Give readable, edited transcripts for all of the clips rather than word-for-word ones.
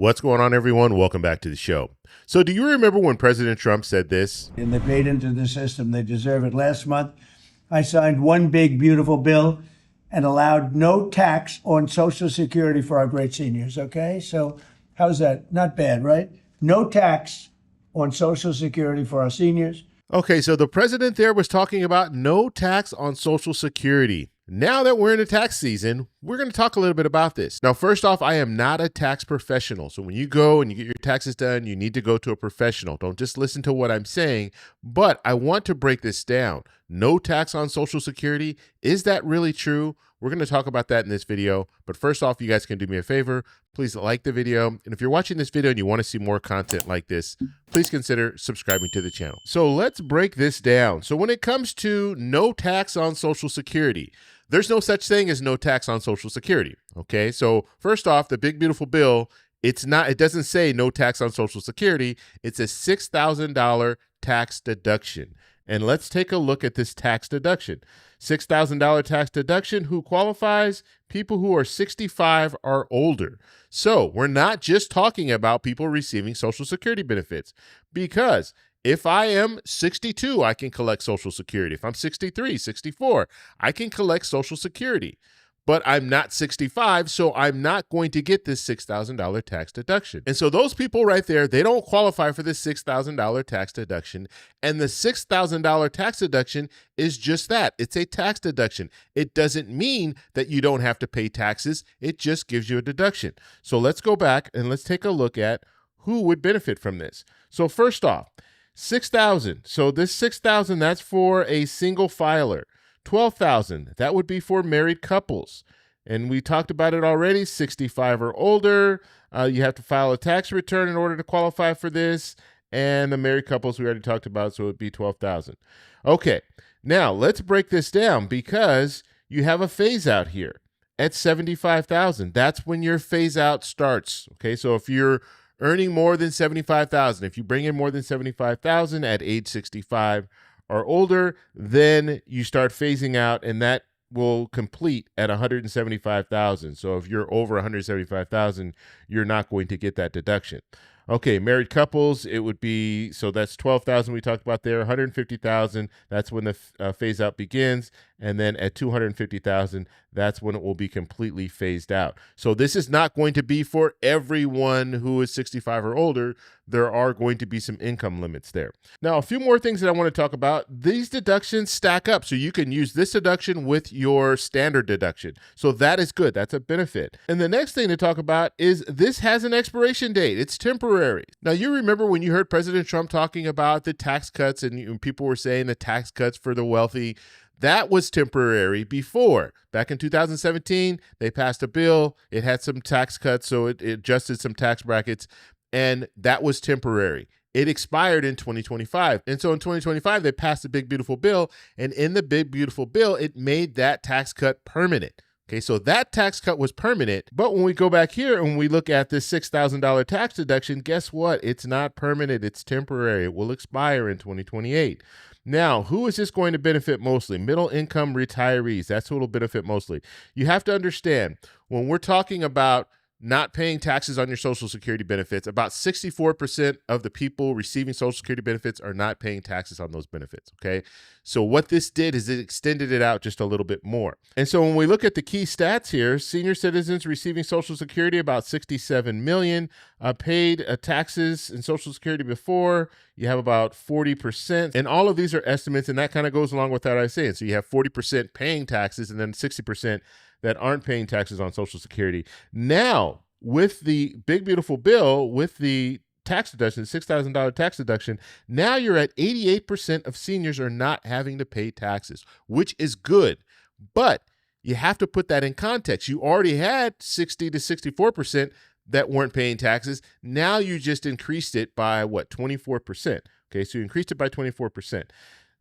What's going on, everyone? Welcome back to the show. So do you remember when President Trump said this? And they paid into the system. They deserve it. Last month, I signed one big, beautiful bill and allowed no tax on Social Security for our great seniors, okay? So how's that? Not bad, right? No tax on Social Security for our seniors. Okay, so the president there was talking about no tax on Social Security. Now that we're in the tax season, we're going to talk a little bit about this. Now, first off, I am not a tax professional. So when you go and you get your taxes done, you need to go to a professional. Don't just listen to what I'm saying, but I want to break this down. No tax on Social Security. Is that really true? We're going to talk about that in this video. But first off, you guys can do me a favor. Please like the video. And if you're watching this video and you want to see more content like this, please consider subscribing to the channel. So let's break this down. So when it comes to no tax on Social Security, there's no such thing as no tax on Social Security. Okay, so first off, the big beautiful bill, it doesn't say no tax on Social Security. It's a $6,000 tax deduction. And let's take a look at this tax deduction. $6,000 tax deduction. Who qualifies? People who are 65 or older. So we're not just talking about people receiving Social Security benefits, because if I am 62, I can collect Social Security. If I'm 63, 64, I can collect Social Security. But I'm not 65, so I'm not going to get this $6,000 tax deduction. And so those people right there, they don't qualify for this $6,000 tax deduction. And the $6,000 tax deduction is just that. It's a tax deduction. It doesn't mean that you don't have to pay taxes. It just gives you a deduction. So let's go back and let's take a look at who would benefit from this. So first off, 6,000. So this 6,000, that's for a single filer. 12,000, that would be for married couples. And we talked about it already, 65 or older. You have to file a tax return in order to qualify for this. And the married couples we already talked about, so it would be 12,000. Okay, now let's break this down, because you have a phase out here at 75,000. That's when your phase out starts. Okay, so if you're earning more than 75,000, if you bring in more than 75,000 at age 65 or older, then you start phasing out, and that will complete at 175,000. So if you're over 175,000, you're not going to get that deduction. Okay, married couples, it would be, so that's 12,000 we talked about there, 150,000, that's when the phase out begins, and then at 250,000, that's when it will be completely phased out. So this is not going to be for everyone who is 65 or older. There are going to be some income limits there. Now, a few more things that I want to talk about. These deductions stack up, so you can use this deduction with your standard deduction. So that is good. That's a benefit. And the next thing to talk about is this has an expiration date. It's temporary. Now, you remember when you heard President Trump talking about the tax cuts, and people were saying the tax cuts for the wealthy. That was temporary before. Back in 2017, they passed a bill. It had some tax cuts, so it adjusted some tax brackets, and that was temporary. It expired in 2025. And so in 2025, they passed the big, beautiful bill, and in the big, beautiful bill, it made that tax cut permanent. Okay, so that tax cut was permanent, but when we go back here and we look at this $6,000 tax deduction, guess what? It's not permanent, it's temporary. It will expire in 2028. Now, who is this going to benefit mostly? Middle income retirees. That's who it'll benefit mostly. You have to understand, when we're talking about not paying taxes on your Social Security benefits, about 64% of the people receiving Social Security benefits are not paying taxes on those benefits, okay? So what this did is it extended it out just a little bit more. And so when we look at the key stats here, senior citizens receiving Social Security, about 67 million, paid taxes in Social Security before, you have about 40%. And all of these are estimates, and that kind of goes along with what I was saying. So you have 40% paying taxes and then 60% that aren't paying taxes on Social Security. Now, with the big, beautiful bill, with the tax deduction, $6,000 tax deduction, now you're at 88% of seniors are not having to pay taxes, which is good. But you have to put that in context. You already had 60 to 64% that weren't paying taxes. Now you just increased it by, what, 24%. Okay, so you increased it by 24%.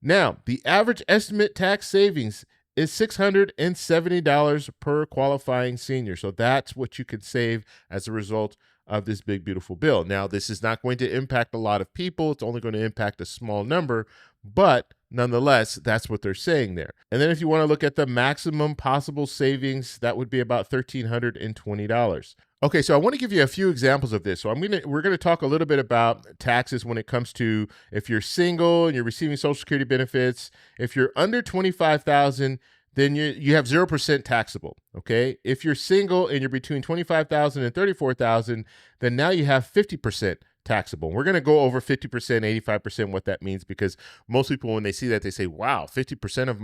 Now, the average estimate tax savings is $670 per qualifying senior. So that's what you can save as a result of this big, beautiful bill. Now, this is not going to impact a lot of people. It's only going to impact a small number, but nonetheless, that's what they're saying there. And then if you want to look at the maximum possible savings, that would be about $1,320. Okay, so I want to give you a few examples of this. So we're gonna talk a little bit about taxes when it comes to if you're single and you're receiving Social Security benefits. If you're under 25,000, then you have 0% taxable. Okay, if you're single and you're between 25,000 and 34,000, then now you have 50% taxable. We're going to go over 50%, 85%, what that means, because most people, when they see that, they say, wow, 50% of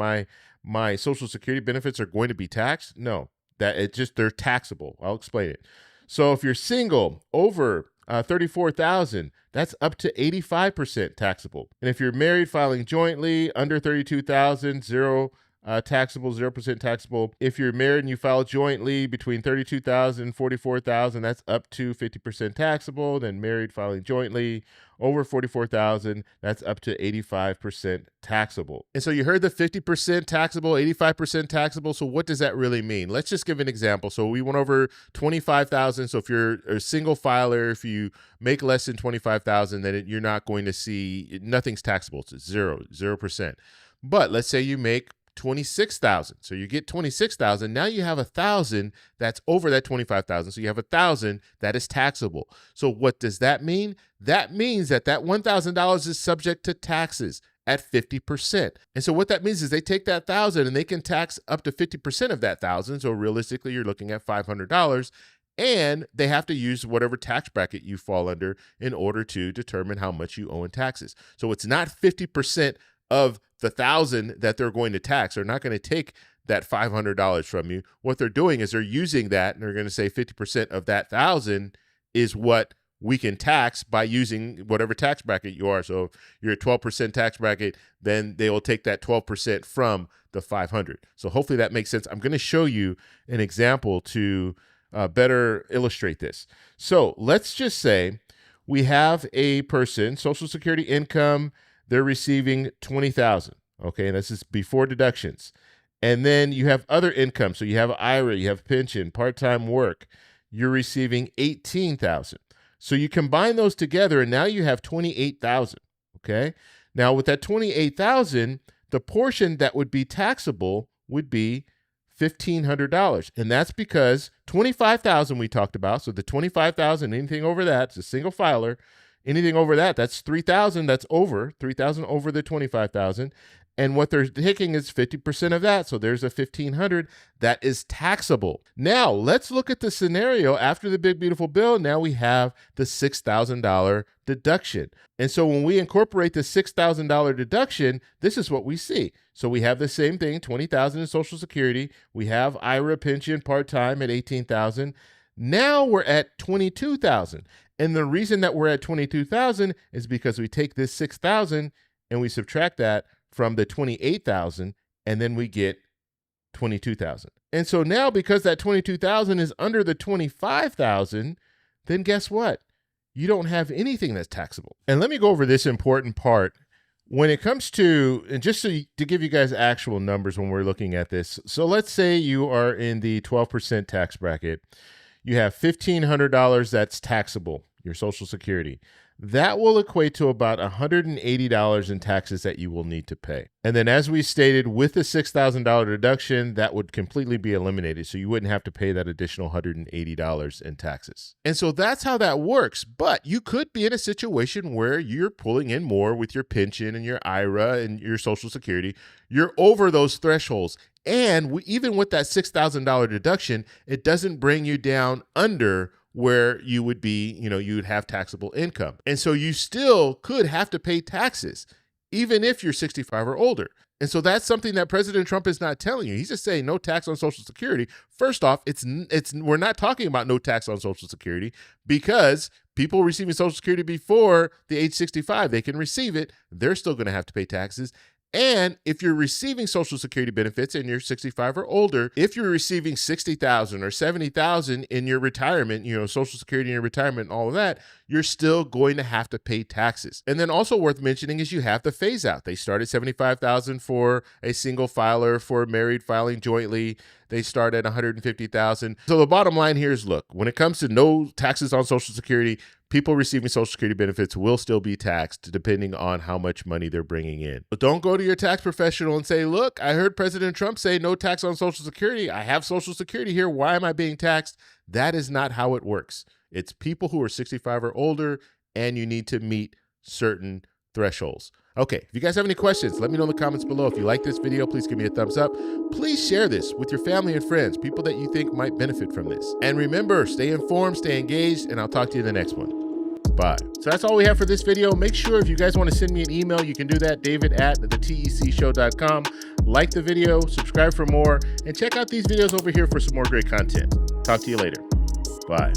my Social Security benefits are going to be taxed. No, they're taxable. I'll explain it. So if you're single over 34,000, that's up to 85% taxable. And if you're married filing jointly under 32,000, taxable, 0% taxable. If you're married and you file jointly between 32,000 and 44,000, that's up to 50% taxable. Then married filing jointly over 44,000, that's up to 85% taxable. And so you heard the 50% taxable, 85% taxable. So what does that really mean? Let's just give an example. So we went over 25,000. So if you're a single filer, if you make less than 25,000, then you're not going to see, nothing's taxable. It's 0%. But let's say you make 26,000. So you get 26,000. Now you have 1,000 that's over that 25,000. So you have 1,000 that is taxable. So what does that mean? That means that $1,000 is subject to taxes at 50%. And so what that means is they take that 1,000 and they can tax up to 50% of that 1,000. So realistically, you're looking at $500. And they have to use whatever tax bracket you fall under in order to determine how much you owe in taxes. So it's not 50% of the 1,000 that they're going to tax. They're not going to take that $500 from you. What they're doing is they're using that, and they're going to say 50% of that 1,000 is what we can tax by using whatever tax bracket you are. So if you're a 12% tax bracket, then they will take that 12% from the 500. So hopefully that makes sense. I'm going to show you an example to better illustrate this. So let's just say we have a person, Social Security income, they're receiving 20,000. Okay, and this is before deductions. And then you have other income. So you have IRA, you have pension, part-time work. You're receiving 18,000. So you combine those together, and now you have 28,000. Okay. Now with that 28,000, the portion that would be taxable would be $1,500, and that's because 25,000 we talked about. So the 25,000, anything over that, it's a single filer. Anything over that, that's 3,000. That's over 3,000 over the 25,000. And what they're taking is 50% of that. So there's a 1,500 that is taxable. Now let's look at the scenario after the big beautiful bill. Now we have the $6,000 deduction. And so when we incorporate the $6,000 deduction, this is what we see. So we have the same thing, 20,000 in Social Security. We have IRA pension part-time at 18,000. Now we're at 22,000. And the reason that we're at 22,000 is because we take this 6,000 and we subtract that from the 28,000, and then we get 22,000. And so now because that 22,000 is under the 25,000, then guess what? You don't have anything that's taxable. And let me go over this important part. When it comes to, and just to give you guys actual numbers when we're looking at this. So let's say you are in the 12% tax bracket. You have $1,500 that's taxable, your Social Security. That will equate to about $180 in taxes that you will need to pay. And then as we stated, with the $6,000 deduction, that would completely be eliminated. So you wouldn't have to pay that additional $180 in taxes. And so that's how that works. But you could be in a situation where you're pulling in more with your pension and your IRA and your Social Security. You're over those thresholds. And even with that $6,000 deduction, it doesn't bring you down under where you would be, you would have taxable income. And so you still could have to pay taxes, even if you're 65 or older. And so that's something that President Trump is not telling you. He's just saying no tax on Social Security. First off, we're not talking about no tax on Social Security, because people receiving Social Security before the age 65, they can receive it. They're still going to have to pay taxes. And if you're receiving Social Security benefits and you're 65 or older, if you're receiving 60,000 or 70,000 in your retirement, Social Security in your retirement and all of that, you're still going to have to pay taxes. And then also worth mentioning is you have the phase out. They start at 75,000 for a single filer, for married filing jointly. they start at $150,000. So the bottom line here is, look, when it comes to no taxes on Social Security, people receiving Social Security benefits will still be taxed depending on how much money they're bringing in. But don't go to your tax professional and say, look, I heard President Trump say no tax on Social Security. I have Social Security here. Why am I being taxed? That is not how it works. It's people who are 65 or older, and you need to meet certain thresholds. Okay, if you guys have any questions, let me know in the comments below. If you like this video, please give me a thumbs up. Please share this with your family and friends, people that you think might benefit from this. And remember, stay informed, stay engaged, and I'll talk to you in the next one. Bye. So that's all we have for this video. Make sure if you guys want to send me an email, you can do that, david@thetecshow.com. Like the video, subscribe for more, and check out these videos over here for some more great content. Talk to you later. Bye.